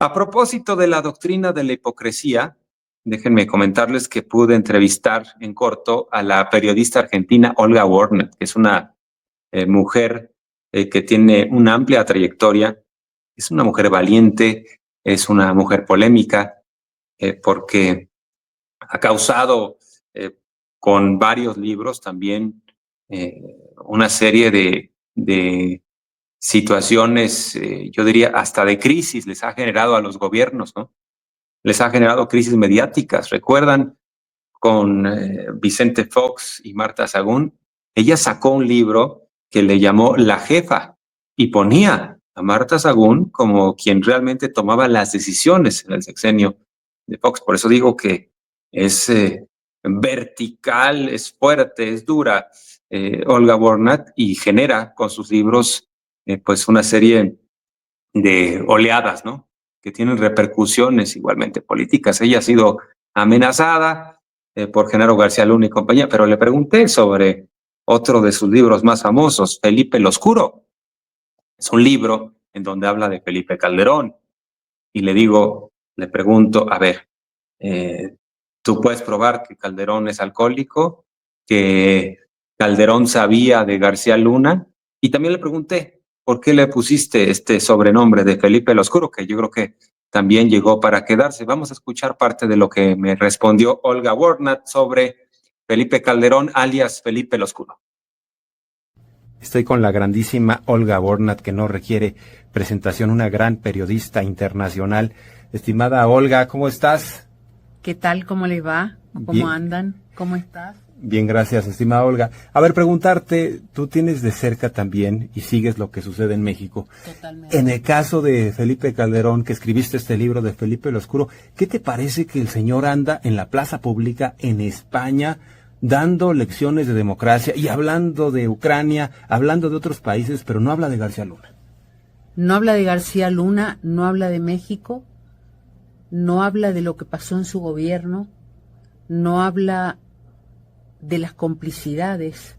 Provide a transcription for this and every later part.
A propósito de la doctrina de la hipocresía, déjenme comentarles que pude entrevistar en corto a la periodista argentina Olga Warner, que es una mujer que tiene una amplia trayectoria, es una mujer valiente, es una mujer polémica, porque ha causado con varios libros también una serie de situaciones, yo diría, hasta de crisis les ha generado a los gobiernos, ¿no? Les ha generado crisis mediáticas. ¿Recuerdan con Vicente Fox y Marta Sagún? Ella sacó un libro que le llamó La Jefa y ponía a Marta Sagún como quien realmente tomaba las decisiones en el sexenio de Fox. Por eso digo que es vertical, es fuerte, es dura Olga Bornat, y genera con sus libros pues una serie de oleadas, ¿no? Que tienen repercusiones igualmente políticas. Ella ha sido amenazada por Genaro García Luna y compañía, pero le pregunté sobre otro de sus libros más famosos, Felipe el Oscuro. Es un libro en donde habla de Felipe Calderón. Y le digo, le pregunto, a ver, tú puedes probar que Calderón es alcohólico, que Calderón sabía de García Luna. Y también le pregunté, ¿por qué le pusiste este sobrenombre de Felipe el Oscuro? Que yo creo que también llegó para quedarse. Vamos a escuchar parte de lo que me respondió Olga Warnat sobre Felipe Calderón, alias Felipe el Oscuro. Estoy con la grandísima Olga Warnat, que no requiere presentación, una gran periodista internacional. Estimada Olga, ¿cómo estás? ¿Qué tal? ¿Cómo les va? ¿Cómo Bien. andan? ¿Cómo estás? Bien, gracias, estimada Olga. A ver, preguntarte, tú tienes de cerca también y sigues lo que sucede en México. Totalmente. En el caso de Felipe Calderón, que escribiste este libro de Felipe el Oscuro, ¿qué te parece que el señor anda en la plaza pública en España dando lecciones de democracia y hablando de Ucrania, hablando de otros países, pero no habla de García Luna? No habla de García Luna, no habla de México, no habla de lo que pasó en su gobierno, no habla de las complicidades,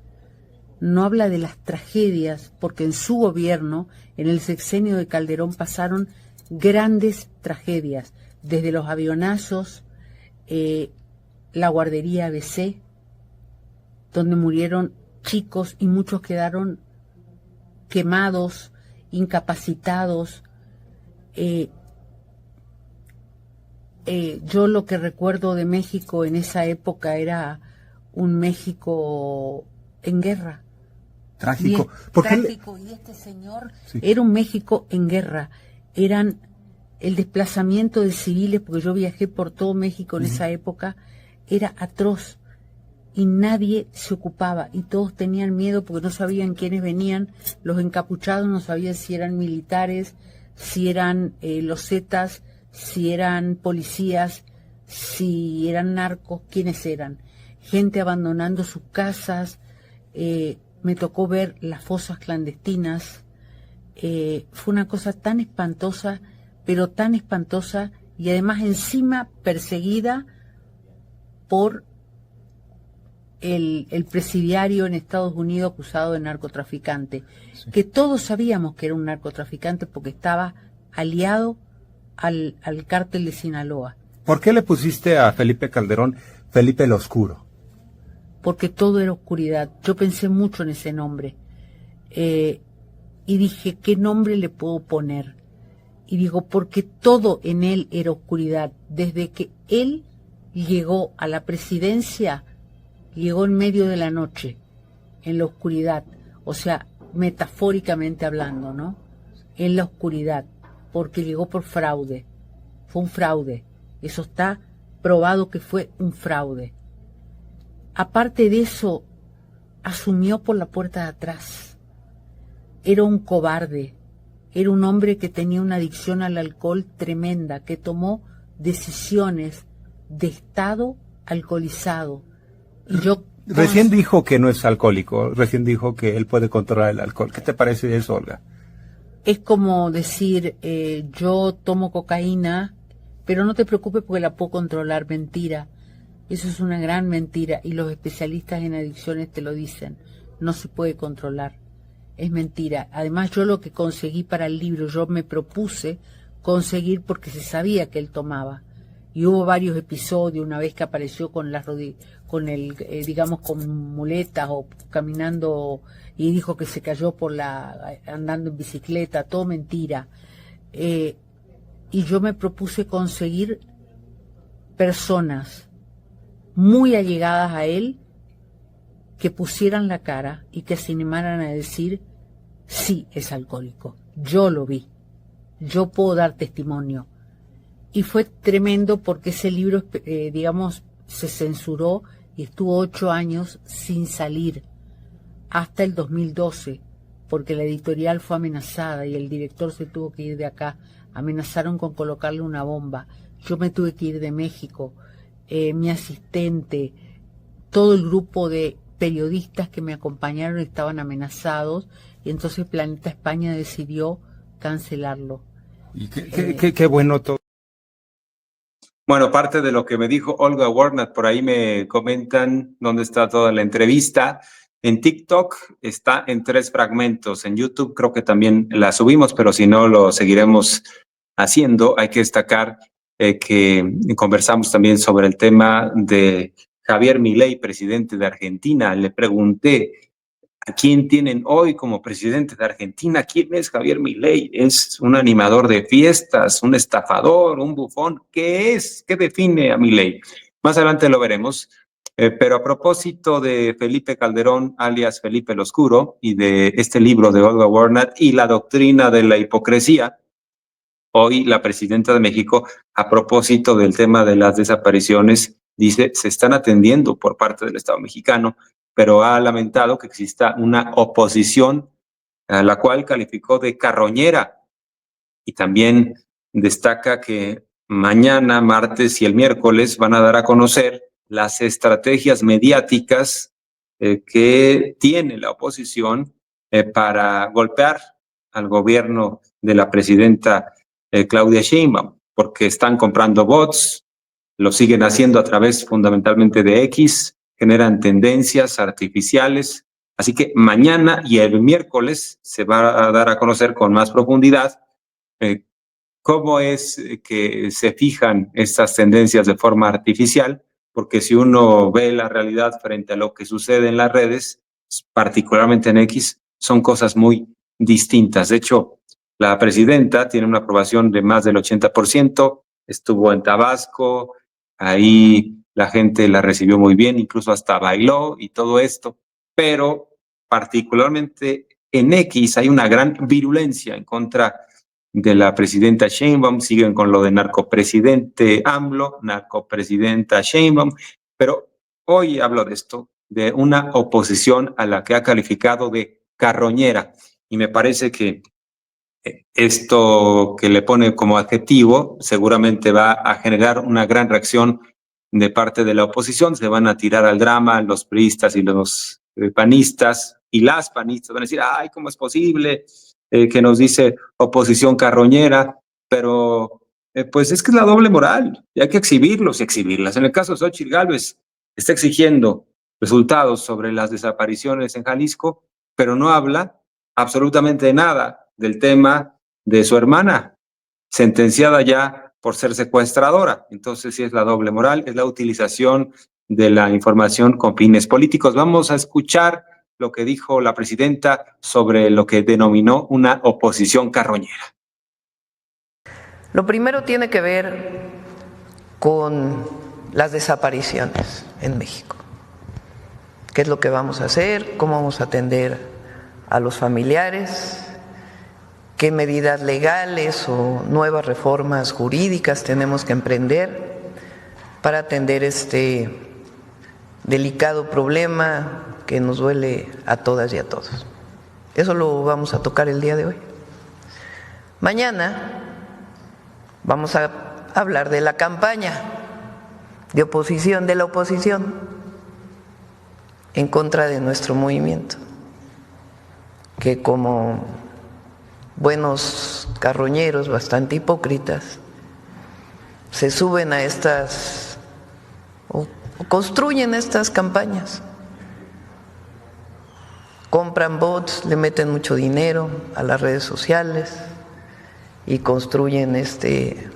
no habla de las tragedias, porque en su gobierno, en el sexenio de Calderón, pasaron grandes tragedias, desde los avionazos, la guardería ABC, donde murieron chicos y muchos quedaron quemados, incapacitados. Yo lo que recuerdo de México en esa época era un México en guerra. Trágico. Trágico. Y este señor era un México en guerra. Eran el desplazamiento de civiles, porque yo viajé por todo México en esa época, era atroz. Y nadie se ocupaba, y todos tenían miedo porque no sabían quiénes venían. Los encapuchados no sabían si eran militares, si eran los zetas, si eran policías, si eran narcos, quiénes eran. Gente abandonando sus casas, me tocó ver las fosas clandestinas. Fue una cosa tan espantosa, pero tan espantosa, y además encima perseguida por el presidiario en Estados Unidos acusado de narcotraficante, que todos sabíamos que era un narcotraficante porque estaba aliado al cártel de Sinaloa. ¿Por qué le pusiste a Felipe Calderón Felipe el Oscuro? Porque todo era oscuridad. Yo pensé mucho en ese nombre. Y dije, ¿qué nombre le puedo poner? Y digo, porque todo en él era oscuridad. Desde que él llegó a la presidencia, llegó en medio de la noche, en la oscuridad. O sea, metafóricamente hablando, ¿no? En la oscuridad. Porque llegó por fraude. Fue un fraude. Eso está probado que fue un fraude. Aparte de eso, asumió por la puerta de atrás. Era un cobarde. Era un hombre que tenía una adicción al alcohol tremenda, que tomó decisiones de Estado alcoholizado. Y yo... Recién dijo que no es alcohólico, recién dijo que él puede controlar el alcohol. ¿Qué te parece de eso, Olga? Es como decir, yo tomo cocaína, pero no te preocupes porque la puedo controlar. Mentira. Eso es una gran mentira, y los especialistas en adicciones te lo dicen. No se puede controlar. Es mentira. Además, yo lo que conseguí para el libro, yo me propuse conseguir porque se sabía que él tomaba. Y hubo varios episodios, una vez que apareció con las con el, digamos, con muletas o caminando, y dijo que se cayó andando en bicicleta, todo mentira. Y yo me propuse conseguir personas muy allegadas a él que pusieran la cara y que se animaran a decir, sí, es alcohólico, yo lo vi, yo puedo dar testimonio. Y fue tremendo porque ese libro, digamos, se censuró y estuvo 8 años sin salir, hasta el 2012, porque la editorial fue amenazada y el director se tuvo que ir de acá. Amenazaron con colocarle una bomba. Yo me tuve que ir de México. Mi asistente, todo el grupo de periodistas que me acompañaron estaban amenazados, y entonces Planeta España decidió cancelarlo. Y qué bueno todo. Bueno, parte de lo que me dijo Olga Warnat, por ahí me comentan dónde está toda la entrevista. En TikTok está en 3 fragmentos. En YouTube creo que también la subimos, pero si no, lo seguiremos haciendo. Hay que destacar que conversamos también sobre el tema de Javier Milei, presidente de Argentina. Le pregunté, ¿a quién tienen hoy como presidente de Argentina? ¿Quién es Javier Milei? ¿Es un animador de fiestas, un estafador, un bufón? ¿Qué es? ¿Qué define a Milei? Más adelante lo veremos. Pero a propósito de Felipe Calderón, alias Felipe el Oscuro, y de este libro de Olga Warnat y la doctrina de la hipocresía, hoy la presidenta de México, a propósito del tema de las desapariciones, dice, se están atendiendo por parte del Estado mexicano, pero ha lamentado que exista una oposición a la cual calificó de carroñera, y también destaca que mañana, martes y el miércoles van a dar a conocer las estrategias mediáticas que tiene la oposición para golpear al gobierno de la presidenta Claudia Sheinbaum, porque están comprando bots, lo siguen haciendo a través fundamentalmente de X, generan tendencias artificiales. Así que mañana y el miércoles se va a dar a conocer con más profundidad cómo es que se fijan estas tendencias de forma artificial, porque si uno ve la realidad frente a lo que sucede en las redes, particularmente en X, son cosas muy distintas. De hecho, la presidenta tiene una aprobación de más del 80%, estuvo en Tabasco, ahí la gente la recibió muy bien, incluso hasta bailó y todo esto, pero particularmente en X hay una gran virulencia en contra de la presidenta Sheinbaum. Siguen con lo de narcopresidente AMLO, narcopresidenta Sheinbaum, pero hoy hablo de esto, de una oposición a la que ha calificado de carroñera, y me parece que esto que le pone como adjetivo seguramente va a generar una gran reacción de parte de la oposición. Se van a tirar al drama los priistas y los panistas, y las panistas van a decir, ay, ¿cómo es posible que nos dice oposición carroñera? Pero pues es que es la doble moral, y hay que exhibirlos y exhibirlas. En el caso de Xóchitl Gálvez, está exigiendo resultados sobre las desapariciones en Jalisco, pero no habla absolutamente nada del tema de su hermana, sentenciada ya por ser secuestradora. Entonces, sí es la doble moral, es la utilización de la información con fines políticos. Vamos a escuchar lo que dijo la presidenta sobre lo que denominó una oposición carroñera. Lo primero tiene que ver con las desapariciones en México. ¿Qué es lo que vamos a hacer? ¿Cómo vamos a atender a los familiares? ¿Qué medidas legales o nuevas reformas jurídicas tenemos que emprender para atender este delicado problema que nos duele a todas y a todos? Eso lo vamos a tocar el día de hoy. Mañana vamos a hablar de la campaña de oposición, de la oposición en contra de nuestro movimiento, que como buenos carroñeros, bastante hipócritas, se suben a estas o construyen estas campañas, compran bots, le meten mucho dinero a las redes sociales y construyen este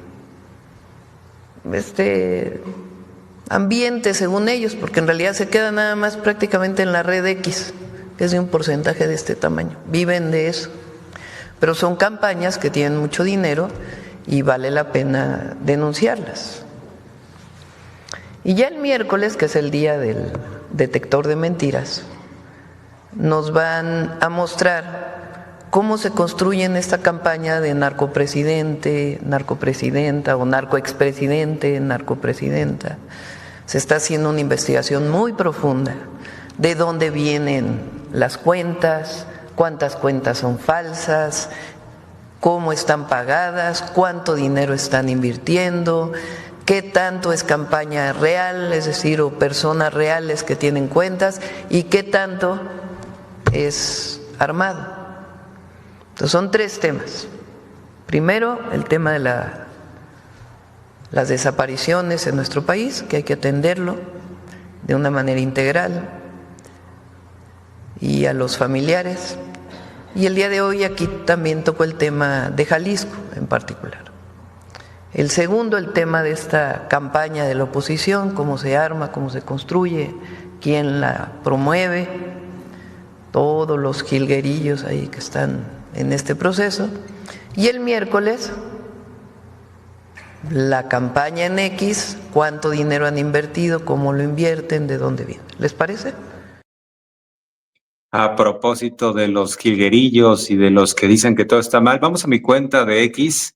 ambiente según ellos, porque en realidad se queda nada más prácticamente en la red X, que es de un porcentaje de este tamaño, viven de eso, pero son campañas que tienen mucho dinero y vale la pena denunciarlas. Y ya el miércoles, que es el día del detector de mentiras, nos van a mostrar cómo se construye en esta campaña de narcopresidente, narcopresidenta o narcoexpresidente, narcopresidenta. Se está haciendo una investigación muy profunda de dónde vienen las cuentas, cuántas cuentas son falsas, cómo están pagadas, cuánto dinero están invirtiendo, qué tanto es campaña real, es decir, o personas reales que tienen cuentas, y qué tanto es armado. Entonces son 3 temas. Primero, el tema de las desapariciones en nuestro país, que hay que atenderlo de una manera integral, y a los familiares. Y el día de hoy aquí también tocó el tema de Jalisco en particular. El segundo, el tema de esta campaña de la oposición, cómo se arma, cómo se construye, quién la promueve, todos los jilguerillos ahí que están en este proceso. Y el miércoles, la campaña en X, cuánto dinero han invertido, cómo lo invierten, de dónde viene. ¿Les parece? A propósito de los jilguerillos y de los que dicen que todo está mal, vamos a mi cuenta de X,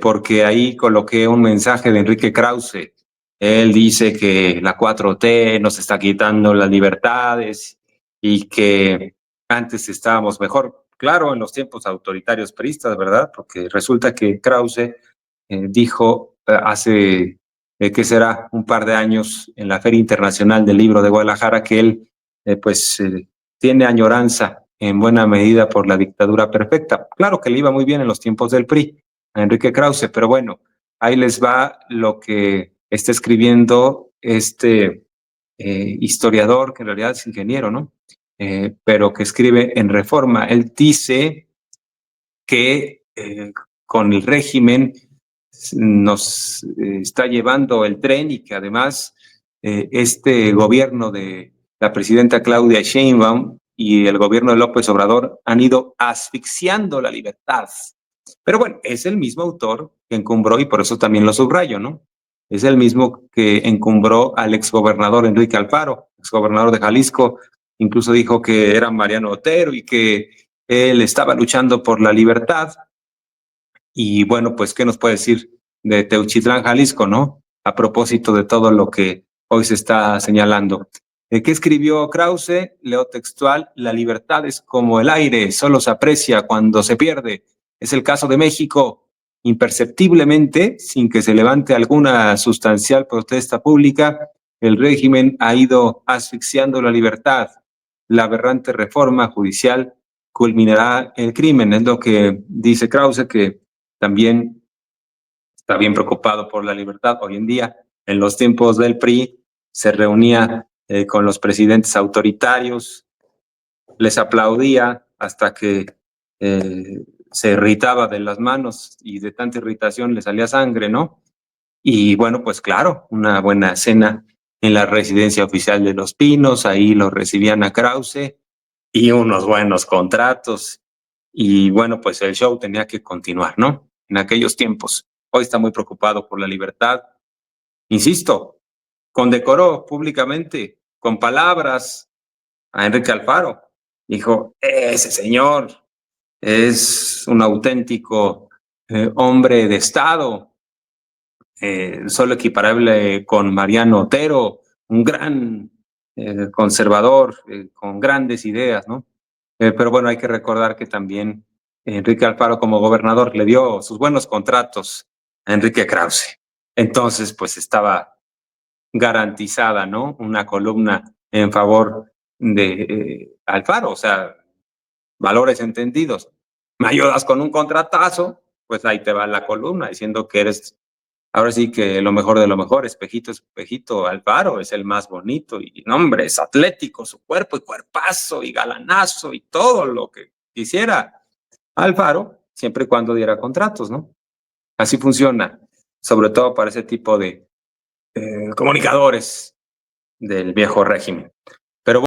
porque ahí coloqué un mensaje de Enrique Krause. Él dice que la 4T nos está quitando las libertades y que antes estábamos mejor. Claro, en los tiempos autoritarios priistas, ¿verdad? Porque resulta que Krause dijo hace, ¿qué será? Un par de años en la Feria Internacional del Libro de Guadalajara que él, tiene añoranza en buena medida por la dictadura perfecta. Claro que le iba muy bien en los tiempos del PRI a Enrique Krause, pero bueno, ahí les va lo que está escribiendo este historiador, que en realidad es ingeniero, ¿no? Pero que escribe en Reforma. Él dice que con el régimen nos está llevando el tren y que además este gobierno de la presidenta Claudia Sheinbaum y el gobierno de López Obrador han ido asfixiando la libertad. Pero bueno, es el mismo autor que encumbró, y por eso también lo subrayo, ¿no? Es el mismo que encumbró al exgobernador Enrique Alfaro, exgobernador de Jalisco. Incluso dijo que era Mariano Otero y que él estaba luchando por la libertad. Y bueno, pues, ¿qué nos puede decir de Teuchitlán, Jalisco, no? A propósito de todo lo que hoy se está señalando. ¿Qué escribió Krause? Leo textual: la libertad es como el aire, solo se aprecia cuando se pierde. Es el caso de México. Imperceptiblemente, sin que se levante alguna sustancial protesta pública, el régimen ha ido asfixiando la libertad. La aberrante reforma judicial culminará el crimen. Es lo que dice Krause, que también está bien preocupado por la libertad hoy en día. En los tiempos del PRI se reunía con los presidentes autoritarios, les aplaudía hasta que se irritaba de las manos y de tanta irritación le salía sangre, ¿no? Y bueno, pues claro, una buena cena en la residencia oficial de Los Pinos, ahí lo recibían a Krause y unos buenos contratos. Y bueno, pues el show tenía que continuar, ¿no? En aquellos tiempos. Hoy está muy preocupado por la libertad. Insisto, condecoró públicamente con palabras a Enrique Alfaro. Dijo, ese señor es un auténtico hombre de Estado, solo equiparable con Mariano Otero, un gran conservador con grandes ideas, ¿no? Pero bueno, hay que recordar que también Enrique Alfaro como gobernador le dio sus buenos contratos a Enrique Krause. Entonces, pues estaba garantizada, ¿no? Una columna en favor de Alfaro, o sea, valores entendidos. Me ayudas con un contratazo, pues ahí te va la columna diciendo que eres, ahora sí que lo mejor de lo mejor, espejito, espejito, Alfaro es el más bonito y, hombre, es atlético su cuerpo y cuerpazo y galanazo y todo lo que quisiera Alfaro. siempre y cuando diera contratos, ¿no? Así funciona, sobre todo para ese tipo de comunicadores del viejo régimen.